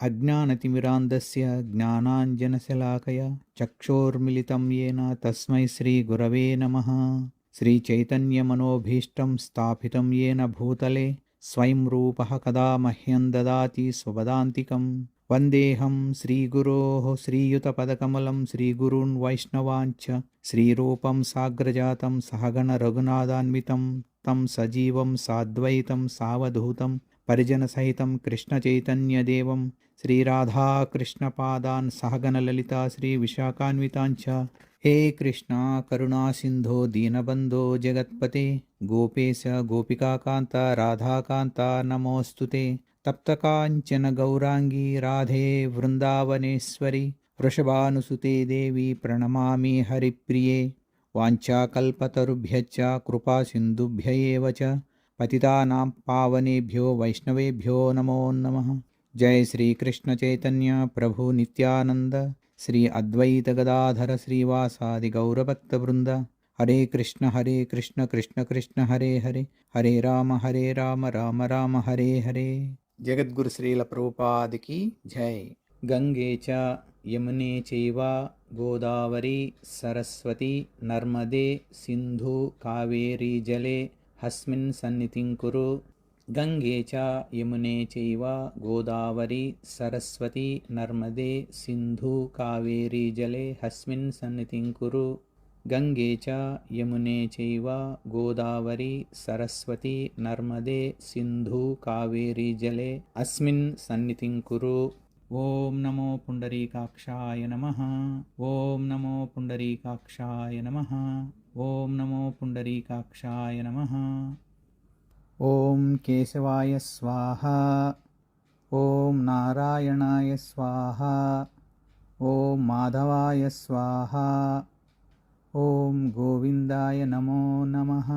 అజ్ఞానతిమిరాంధస్య జ్ఞానాంజనశలాకయా చక్షోర్మిలితం యేన తస్మై శ్రీగురవే నమః. శ్రీచైతన్యమనోభీష్టం స్థాపితం యేన భూతలే స్వయం రూపః కదా మహ్యం దదాతి స్వపదాంతికం. వందేహం శ్రీగురోః శ్రీయుతపదకమలం శ్రీగురూన్ వైష్ణవాంచ శ్రీరూపం సాగ్రజాతం సహగణ రఘునాథాన్వితం తం సజీవం సాద్వైతం సావధూతం పరిజనసహితం కృష్ణచైతన్యదేవం శ్రీరాధాకృష్ణపాదాన్ సహగణ లలితా శ్రీవిశాఖాన్వితాంచ. హే కృష్ణ కరుణాసింధో దీనబంధో జగత్పతే గోపేశ గోపికాకాంత రాధాకాంత నమోస్తుతే. తప్తకాంచన గౌరాంగీ రాధే వృందావనేశ్వరి వృషభానుసుతే దేవి ప్రణమామి హరిప్రియే. వాంఛాకల్పతరుభ్యశ్చ కృపాసింధుభ్య ఏవ చ పతితానాం పావనేభ్యో వైష్ణవేభ్యో నమో నమః. జై శ్రీకృష్ణ చైతన్య ప్రభు నిత్యానంద శ్రీ అద్వైత గదాధర శ్రీవాసాది గౌరభక్తవృంద. హరే కృష్ణ కృష్ణ కృష్ణ హరే హరే హరే రామ రామ రామ హరే హరే. జగద్గురు శ్రీల ప్రభుపాదికి జై. గంగే చ యమునే చైవ గోదావరి సరస్వతి నర్మదే సింధు కావేరీ జలే అస్మిన్ సన్నిధిం కురు. గంగే చ యమునే చైవ గోదావరి సరస్వతి నర్మదే సింధు కావేరీ జలే అస్మిన్ సన్నిధిం కురు. గంగే చ యమునే చైవ గోదావరి సరస్వతి నర్మదే సింధు కావేరీ జలే అస్మిన్ సన్నిధిం కురు. ఓం నమో పుండరీకాక్షాయ నమః. ఓం నమో పుండరీకాక్షాయ నమః. ఓం నమో పుండరీకాక్షాయ నమః. ఓం కేశవాయ స్వాహ. ఓం నారాయణాయ స్వాహ. ఓం మాధవాయ స్వాహ. ఓం గోవిందాయ నమో నమః.